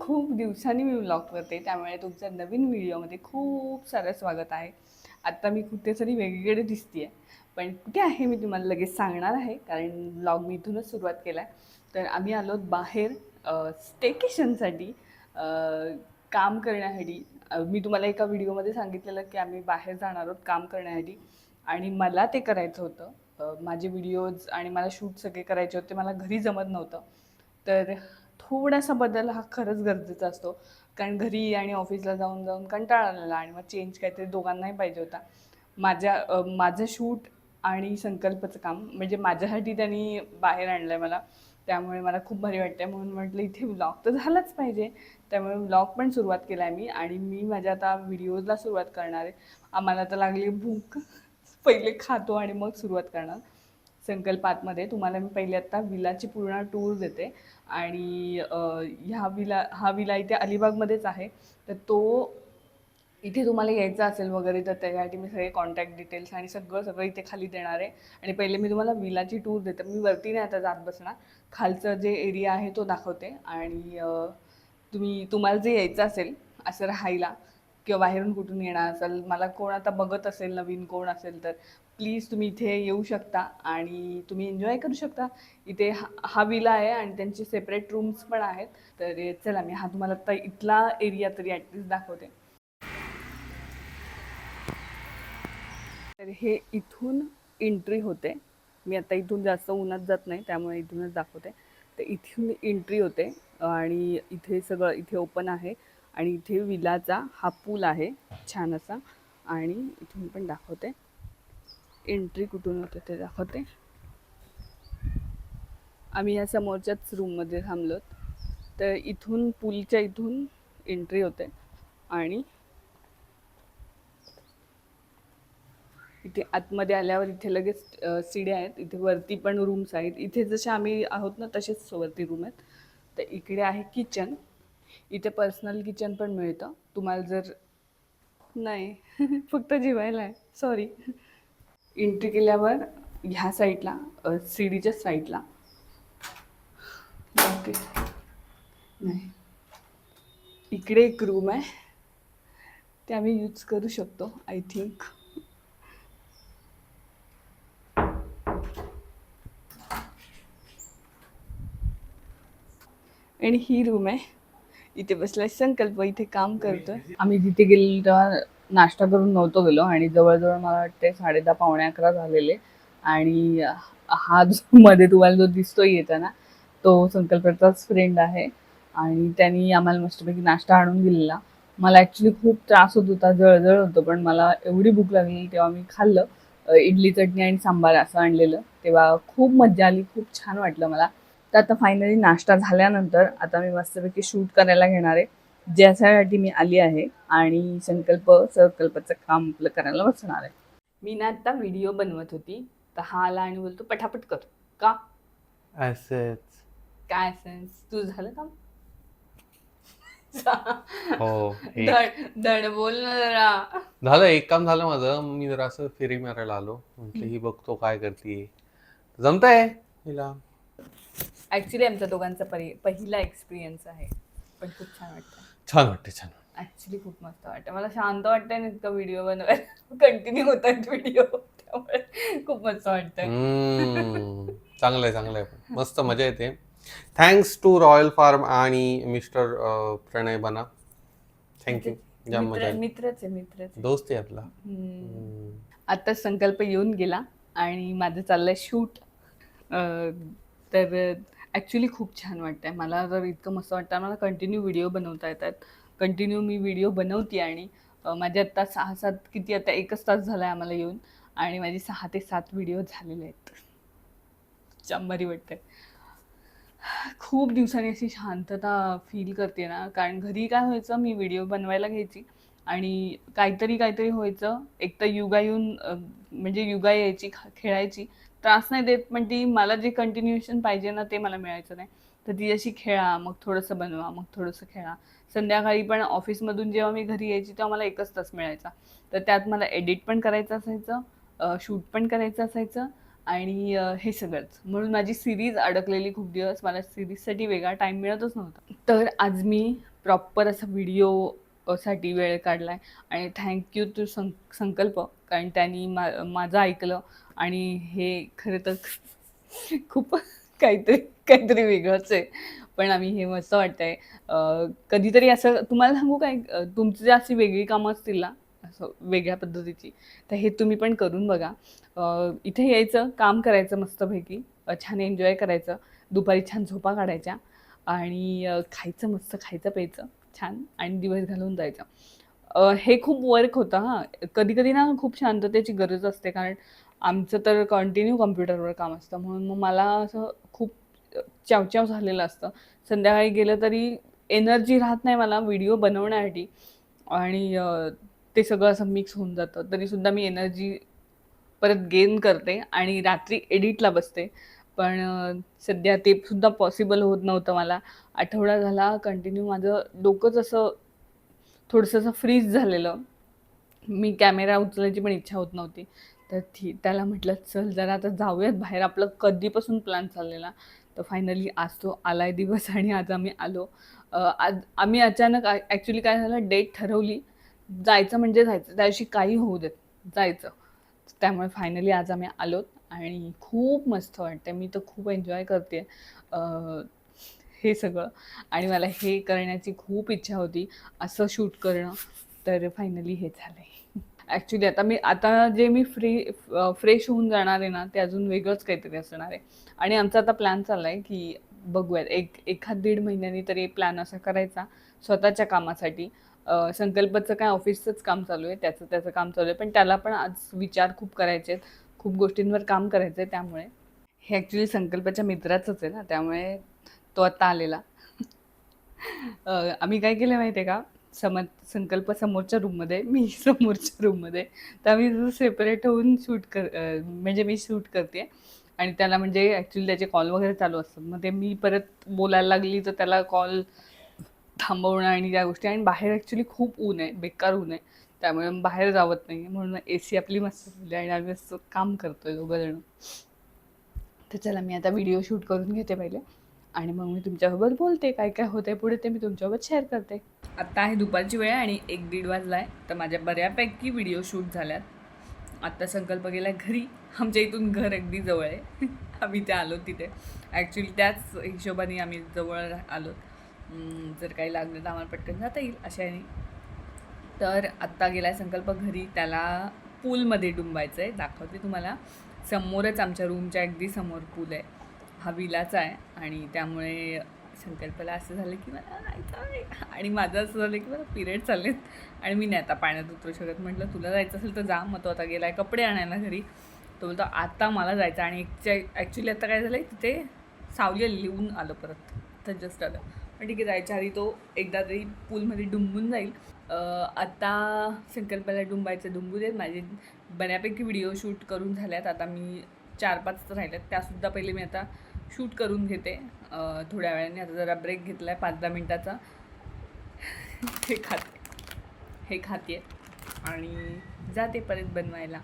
खूप दिवसांनी मी व्लॉग करते, त्यामुळे तुमच्या नवीन व्हिडिओमध्ये खूप सारं स्वागत आहे. आत्ता मी कुठेतरी वेगळीकडे दिसते पण कुठे आहे मी तुम्हाला लगेच सांगणार आहे, कारण व्लॉग मी इथूनच सुरुवात केला आहे. तर आम्ही आलो बाहेर स्टेकेशनसाठी, काम करण्यासाठी. मी तुम्हाला एका व्हिडिओमध्ये सांगितलेलं की आम्ही बाहेर जाणार आहोत काम करण्यासाठी आणि मला ते करायचं होतं. माझे व्हिडिओज आणि मला शूट सगळे करायचे होते, मला घरी जमत नव्हतं. तर थोडासा बदल हा खरंच गरजेचा असतो, कारण घरी आणि ऑफिसला जाऊन जाऊन कंटाळा आलेला आणि मग चेंज काहीतरी दोघांनाही पाहिजे होता. माझं शूट आणि संकल्पचं काम म्हणजे माझ्यासाठी त्यांनी बाहेर आणलं आहे मला, त्यामुळे मला खूप भारी वाटतं आहे. म्हणून म्हटलं इथे व्लॉग तर झालाच पाहिजे, त्यामुळे व्लॉग पण सुरुवात केला आहे मी आणि मी माझ्या आता व्हिडिओजला सुरुवात करणार आहे. आम्हाला तर लागली भूक, पहिले खातो आणि मग सुरुवात करणार. संकल्प आतमध्ये तुम्हाला मी पहिले आत्ता विलाची पूर्ण टूर देते आणि हा विला इथे अलिबागमध्येच आहे. तर तो इथे तुम्हाला यायचं असेल वगैरे तर त्याच्यासाठी मी सगळे कॉन्टॅक्ट डिटेल्स आणि सगळं सगळं इथे खाली देणार आहे. आणि पहिले मी तुम्हाला विलाची टूर देते. मी वरती नाही आता जात बसणार, खालचं जे एरिया आहे तो दाखवते. आणि तुम्हाला जे यायचं असेल असं राहायला किंवा बाहेरून कुठून येणार असेल, मला कोण आता बघत असेल, नवीन कोण असेल तर प्लीज तुम्ही इथे येऊ शकता आणि तुम्ही एन्जॉय करू शकता. इथे हा विला आहे आणि त्यांचे सेपरेट रूम्स पण आहेत. तर चला मी तुम्हाला आता इथला एरिया तरी ॲटलिस्ट दाखवते. तर हे इथून एंट्री होते. मी आता इथून जास्त उन्हात जात नाही, त्यामुळे इथूनच दाखवते. तर इथून एंट्री होते आणि इथे सगळं इथे ओपन आहे आणि इथे विलाचा हा पूल आहे छान असा. आणि इथून पण दाखवते, एंट्री कुठून होते ते दाखवते. आम्ही या समोरच्याच रूममध्ये थांबलोत. तर इथून पूलच्या इथून एंट्री होते आणि इथे आतमध्ये आल्यावर इथे लगेच सीड्या आहेत. इथे वरती पण रूम्स आहेत. इथे जसे आम्ही आहोत ना तसेच वरती रूम आहेत. तर इकडे आहे किचन. इथे पर्सनल किचन पण मिळतं तुम्हाला जर नाही फक्त जेवायला आहे, सॉरी. एंट्री केल्यावर ह्या साईडला सीडीच्या साईडला ओके नाही, इकडे एक रूम आहे, ते आम्ही यूज करू शकतो आय थिंक. आणि ही रूम आहे. इथे बसलाय संकल्प, इथे काम करतोय. आम्ही तिथे गेलो तेव्हा नाश्ता करून नव्हतो गेलो आणि जवळजवळ मला वाटते 10:30 पावणे 11 झालेले. आणि हा जो मध्ये तुम्हाला जो दिसतोय येताना तो संकल्पाचाच फ्रेंड आहे आणि त्यांनी आम्हाला मस्तपैकी नाश्ता आणून दिलेला. मला ॲक्च्युली खूप त्रास होत होता, जळजळ होतं, पण मला एवढी भूक लागली तेव्हा मी खाल्लं. इडली चटणी आणि सांबार असं आणलेलं, तेव्हा खूप मज्जा आली, खूप छान वाटलं मला. तर आता फायनली नाश्ता झाल्यानंतर आता मी मस्तपैकी शूट करायला घेणार आहे, ज्यासाठी मी आली आहे. आणि संकल्पाचं काम आपलं करायला बसणार आहे. मी ना आता व्हिडिओ बनवत होती, तर हा आला आणि बोलतो पटापट कर. का असंच. काय सेन्स, तू झालं काम? हो, धड धड बोल ना जरा. झालं, एक काम झालं माझं. मी जरा असं फेरी मारायला आलो. म्हटलं ही बघतो काय करते. जमतंय हिला. ऍक्च्युली आमच्या दोघांचा पहिला एक्सपिरियन्स आहे, पण खूप छान वाटतं. छान वाटते, छान वाटते. ऍक्च्युली खूप मस्त वाटतं, मला शांत वाटतंय ना इतका व्हिडिओ बनवायला. कंटिन्यू होतात व्हिडिओ, त्यामुळे खूप मस्त वाटतंय. चांगलंय, चांगलंय. पण मस्त मजा येते. थँक्स टू रॉयल फार्म आणि मिस्टर प्रणय बना. थँक्यू. जाम मजा आली. मित्रच आहे. दोस्त आहे आपला. आता संकल्प येऊन गेला आणि माझं चाललंय शूट. तर ॲक्च्युली खूप छान वाटतंय मला, तर इतकं मस्त वाटतं मला. कंटिन्यू व्हिडिओ बनवता येतात, कंटिन्यू मी व्हिडिओ बनवते. आणि माझे आत्ता 6-7 किती, आता 1च तास झाला आहे आम्हाला येऊन, आणि माझे 6 ते 7 व्हिडिओ झालेले आहेत. चांबारी वाटतंय. खूप दिवसांनी अशी शांतता फील करते ना, कारण घरी काय व्हायचं, मी व्हिडिओ बनवायला घ्यायची आणि काहीतरी व्हायचं. एक तर युगा येऊन म्हणजे युगा यायची, खेळायची, त्रास नाही देत, पण ती मला जे कंटिन्युएशन पाहिजे ना ते मला मिळायचं नाही. तर ती अशी खेळा, मग थोडंसं बनवा, मग थोडंसं खेळा. संध्याकाळी पण ऑफिसमधून जेव्हा मी घरी यायची तेव्हा मला 1च तास मिळायचा. तर त्यात मला एडिट पण करायचं असायचं, शूट पण करायचं असायचं आणि हे सगळंच म्हणून माझी सिरीज अडकलेली खूप दिवस. मला सिरीजसाठी वेगळा टाईम मिळतच नव्हता. तर आज मी प्रॉपर असा साठी वेळ काढला आहे आणि थँक्यू टू संकल्प, कारण त्यांनी माझं ऐकलं. आणि हे खरं तर खूप काहीतरी काहीतरी वेगळंच आहे, पण आम्ही हे मस्त वाटतंय. कधीतरी असं तुम्हाला सांगू काय, तुमची जर अशी वेगळी कामं असतील ना, असं वेगळ्या पद्धतीची, तर हे तुम्ही पण करून बघा. इथे यायचं, काम करायचं मस्तपैकी, छान एन्जॉय करायचं, दुपारी छान झोपा काढायच्या आणि खायचं, मस्त खायचं प्यायचं छान आणि दिवस घालवून जायचं. हे खूप वर्क होतं हां. कधी-कधी ना खूप शांततेची गरज असते, कारण आमचं तर कंटिन्यू कॉम्प्युटरवर काम असतं. म्हणून मग मला असं खूप चावचाव झालेलं असतं. संध्याकाळी गेलं तरी एनर्जी राहत नाही मला व्हिडिओ बनवण्यासाठी आणि ते सगळं असं मिक्स होऊन जातं. तरीसुद्धा मी एनर्जी परत गेन करते आणि रात्री एडिटला बसते. पण सध्या ते सुद्धा पॉसिबल होत नव्हतं मला. आठवडा झाला कंटिन्यू माझं डोकंच असं थोडंसं असं फ्रीज झालेलं. मी कॅमेरा उचलायची पण इच्छा होत नव्हती. तर त्याला म्हटलं, "चल जरा आता जाऊयात बाहेर." आपलं कधीपासून प्लॅन चाललेला. तर फायनली आज तो आलाय दिवस आणि आज आम्ही आलो. आज आम्ही अचानक ॲक्चुअली काय झालं, डेट ठरवली. जायचं म्हणजे जायचं. त्या दिवशी काही होऊ देत, जायचं. त्यामुळे फायनली आज आम्ही आलोत आणि खूप मस्त वाटतंय. मी तर खूप एन्जॉय करतेय हे सगळं आणि मला हे करण्याची खूप इच्छा होती, असं शूट करणं. तर फायनली हे झालंय. ॲक्चुअली आता जे मी फ्रेश होऊन जाणार आहे ना, ते अजून वेगळंच काहीतरी असणार आहे. आणि आमचा आता प्लॅन चालला आहे, की बघूयात एखाद 1.5 महिन्यांनी तरी प्लॅन असा करायचा स्वतःच्या कामासाठी. संकल्पचं काय ऑफिसचंच काम चालू आहे, त्याचं काम चालू आहे. पण त्याला पण आज विचार खूप करायचे आहेत, खूप गोष्टींवर काम करायचं आहे. त्यामुळे हे ॲक्चुअली संकल्पाच्या मित्राचंच आहे ना, त्यामुळे तो आत्ता आलेला. आम्ही काय केलं माहिती आहे का? संकल्प समोरच्या रूममध्ये, मी समोरच्या रूममध्ये. तर आम्ही सेपरेट होऊन म्हणजे मी शूट करते आणि त्याला म्हणजे ॲक्च्युली त्याचे कॉल वगैरे चालू असतात. मग ते मी परत बोलायला लागली तर त्याला कॉल थांबवणं आणि त्या गोष्टी. आणि बाहेर ॲक्च्युली खूप ऊन आहे, बेकार ऊन आहे. त्यामुळे बाहेर जावत नाही. म्हणून AC आपली मस्त झाली आणि आम्ही असं काम करतोय दोघंजणं. तर चला मी आता व्हिडिओ शूट करून घेते पहिले आणि मग मी तुमच्यासोबत बोलते. काय काय होतंय पुढे ते मी तुमच्यासोबत शेअर करते. आत्ता आहे दुपारची वेळ आणि 1-1:30 वाजला आहे. तर माझ्या बऱ्यापैकी व्हिडिओ शूट झाल्यात. आत्ता संकल्प गेला घरी. आमच्या इथून घर अगदी जवळ आहे. आम्ही ते आलो तिथे. ॲक्च्युली त्याच हिशोबाने आम्ही जवळ आलो. जर काही लागलं तर आम्हाला पटकन जाता येईल अशा ह्याने. तर आत्ता गेला आहे संकल्प घरी. त्याला पूलमध्ये डुंबायचं आहे. दाखवते तुम्हाला. समोरच आमच्या रूमच्या अगदी समोर पूल आहे. हा विलाचा आहे आणि त्यामुळे संकल्पाला असं झालं की मला जायचं आहे आणि माझं असं झालं की मला पिरियड चाललेत आणि मी नाही आता पाण्यात उतरू शकत. म्हटलं तुला जायचं असेल तर जा. मग तो आता गेला आहे कपडे आणायला घरी. तो बोलतो आता मला जायचं. आणि ॲक्च्युली आता काय झालं आहे, तिथे सावली आलेली, ऊन आलं परत, तर जस्ट आलं. पण ठीक आहे, जायच्या आधी तो एकदा तरी पूलमध्ये डुंबून जाईल. आता संकल्पाला डुंबू देत. माझे बऱ्यापैकी व्हिडिओ शूट करून झाल्यात. आता मी 4-5 राहिल्यात, त्यासुद्धा पहिले मी आता शूट करून घेते थोड्या वेळाने. आता जरा ब्रेक घेतला आहे 5-10 मिनटाचा. हे खाते आणि जाते परत बनवायला.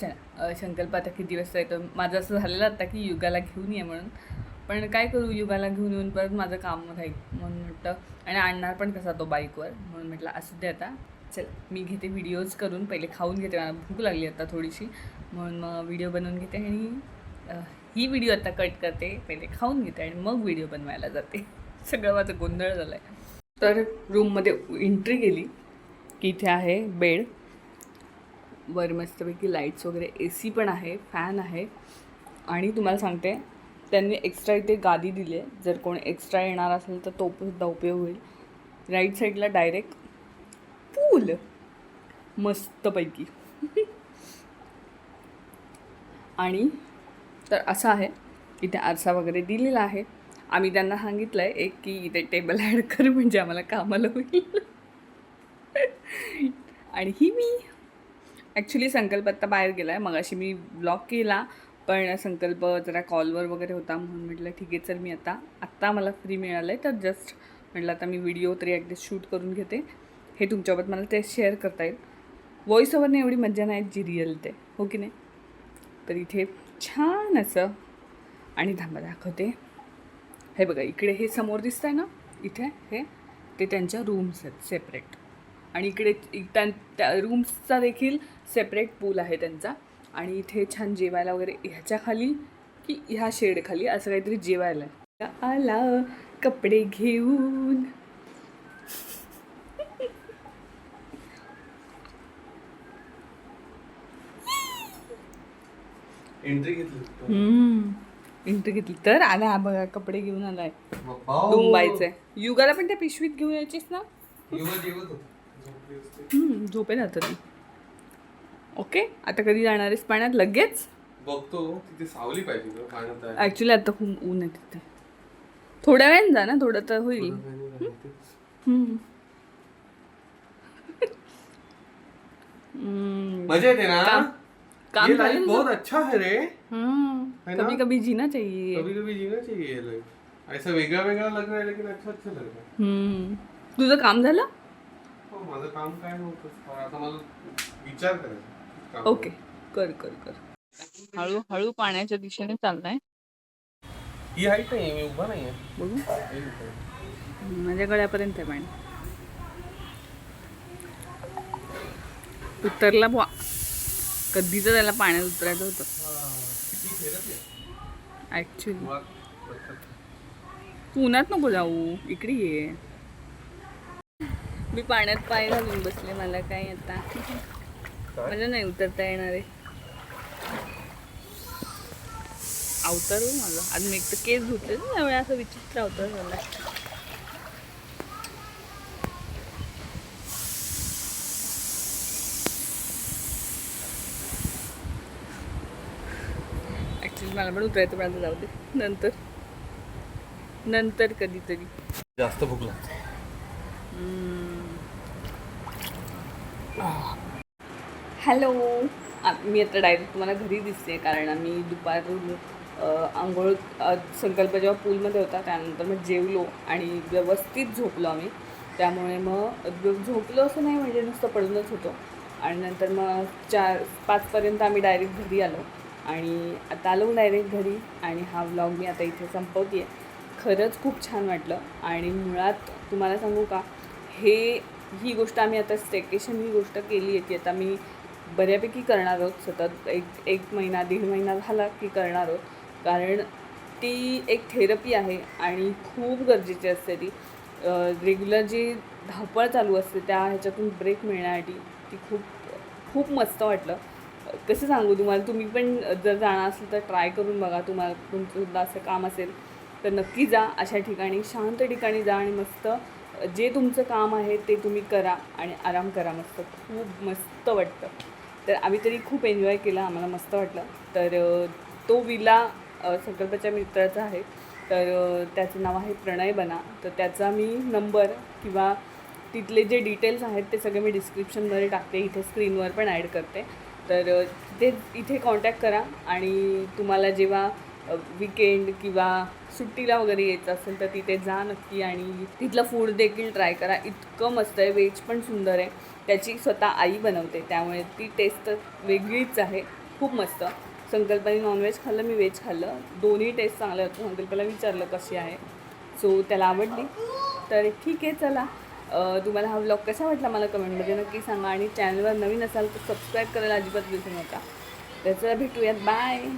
चला, संकल्प आता किती वाजता येतो. माझं असं झालेलं आता की युगाला घेऊन ये म्हणून, पण काय करू, युगाला घेऊन येऊन परत माझं काम राहील म्हणून म्हटलं. आणि आणणार पण कसा तो बाईकवर, म्हणून म्हटलं असू दे आता. चल मी घेते व्हिडिओज करून, पहिले खाऊन घेते, मला भूक लागली आता थोडीशी, म्हणून मग व्हिडिओ बनवून घेते. आणि ही व्हिडिओ आता कट करते, पहिले खाऊन घेते आणि मग व्हिडिओ बनवायला जाते. सगळं माझं गोंधळ झालं आहे. तर रूममध्ये एंट्री केली की इथे आहे बेड, वर मस्तपैकी लाईट्स वगैरे, AC पण आहे, फॅन आहे. आणि तुम्हाला सांगते, त्यांनी एक्स्ट्रा इथे गादी दिली आहे. जर कोण एक्स्ट्रा येणार असेल तर तो सुद्धा उपयोग होईल. राईट साईडला डायरेक्ट पूल मस्तपैकी. आणि तर असं आहे, इथे आरसा वगैरे दिलेला आहे. आम्ही त्यांना सांगितलं आहे एक की इथे टेबल ॲड कर, म्हणजे आम्हाला कामाला होईल. आणि ही मी ॲक्च्युली संकल्प आत्ता बाहेर गेला आहे. मगाशी मी ब्लॉग केला, पण संकल्प जरा कॉलवर वगैरे होता, म्हणून म्हटलं ठीक आहे चल, मी आत्ता मला फ्री मिळालं आहे तर जस्ट म्हटलं आता मी व्हिडिओ तरी ॲटलिस्ट शूट करून घेते. हे तुमच्यासोबत मला ते शेअर करता येईल. व्हॉइस ओव्हरने एवढी मजा नाही जी रिअल ते, हो की नाही. तर इथे छान असं, आणि थांबा दाखवते. हे बघा इकडे हे समोर दिसतंय ना, इथे हे ते त्यांच्या रूम्स आहेत सेपरेट, आणि इकडे त्या रूम्सचा देखील सेपरेट पूल आहे त्यांचा. आणि इथे छान जेवायला वगैरे ह्याच्या खाली की ह्या शेडखाली असं काहीतरी जेवायला आहे. आला कपडे घेऊन. एंट्री घेतली. एंट्री घेतली तर आला हा बघा, कपडे घेऊन आलाय. मुंबईचे युगाला पण त्या पिशवीत घेऊन यायचीस ना. झोपेल आता ती. ओके, आता कधी जाणार आहेस पाण्यात? लगेच बघतो, तिथे सावली पाहिजे पाण्यात. ऍक्च्युली आता खूप ऊन आहे तिथे. थोड्या वेळाने जा ना, थोडं तर होईल. मजा येते ना. काम ये झालं लाइफ ना? बहुत अच्छा है रे. है ना? कभी कभी जीना चाहिए. कभी कभी जीना चाहिए ये लाइफ. ऐसा वेगळा वेगळा लग रहा है लेकिन अच्छा अच्छा लग रहा है. तुझं काम झालं? हो, माझं काम काय नव्हतं, आता मला विचार करायचा. ओके, कर कर कर. हळूहळू पाण्याच्या दिशेने चाललाय. ही हाईट नाही, मी उभा नाहीये. बघू, माझ्या गळ्यापर्यंत आहे पाणी. उतरला बुवा, कधीच त्याला पाण्यात उतरायचं होतं ऍक्च्युली. तू उन्हात नको जाऊ, इकडे ये. मी पाण्यात पाय घालून बसले, मला काय आता मला नाही उतरता येणार आहे. अवतार हो माझा. आज मी एक तर केस धुतले ना, त्यामुळे असं विचित्र अवतार झाला. ऍक्च्युली मला पण उतरायचं, पण आता जाऊ दे, नंतर कधीतरी. जास्त भूक लागते. हॅलो, मी आता डायरेक्ट तुम्हाला घरी दिसते, कारण आम्ही दुपारून आंघोळ संकल्प जेव्हा पूलमध्ये होता त्यानंतर मग जेवलो आणि व्यवस्थित झोपलो आम्ही. त्यामुळे मग झोपलो असं नाही, म्हणजे नुसतं पडूनच होतो. आणि नंतर मग 4-5 आम्ही डायरेक्ट घरी आलो, आणि आता आलो डायरेक्ट घरी. आणि हा व्लॉग मी आता इथे संपवते आहे. खरंच खूप छान वाटलं. आणि मुळात तुम्हाला सांगू का, ही गोष्ट आम्ही आता स्टेकेशन ही गोष्ट केली आहे ती आता मी बऱ्यापैकी करणार आहोत सतत. एक महिना 1.5 महिना झाला की करणार आहोत, कारण ती एक थेरपी आहे आणि खूप गरजेची असते ती. रेग्युलर जी धावपळ चालू असते त्या ह्याच्यातून ब्रेक मिळण्यासाठी ती खूप खूप मस्त वाटलं. कसं सांगू तुम्हाला, तुम्ही पण जर जाणार असेल तर ट्राय करून बघा. तुम्हाला तुमचंसुद्धा असं काम असेल तर नक्की जा. अशा ठिकाणी, शांत ठिकाणी जा आणि मस्त जे तुमचं काम आहे ते तुम्ही करा आणि आराम करा. मस्त, खूप मस्त वाटतं. तर आम्ही तरी खूप एन्जॉय केला, आम्हाला मस्त वाटलं. तर तो विला संकल्पाच्या मित्राचा आहे, तर त्याचं नाव आहे प्रणय बना. तर त्याचा मी नंबर किंवा तिथले जे डिटेल्स आहेत ते सगळे मी डिस्क्रिप्शनमध्ये टाकते, इथे स्क्रीनवर पण ॲड करते. तर ते इथे कॉन्टॅक्ट करा. आणि तुम्हाला जेव्हा विकेंड किंवा सुट्टीला वगैरे यायचं असेल तर तिथे जा नक्की, आणि तिथलं फूड देखील ट्राय करा. इतकं मस्त आहे, व्हेज पण सुंदर आहे. त्याची स्वतः आई बनवते, त्यामुळे ती टेस्ट वेगळीच आहे, खूप मस्त. संकल्पाने नॉनव्हेज खाल्लं, मी व्हेज खाल्लं, दोन्ही टेस्ट चांगले होते. संकल्पाला विचारलं कशी आहे, सो त्याला आवडली. तर ठीक आहे, चला. तुम्हाला हा व्लॉग कसा वाटला मला कमेंटमध्ये नक्की सांगा. आणि चॅनलवर नवीन असाल तर सबस्क्राईब करायला अजिबात विसरू नका. तर चला, भेटूयात, बाय.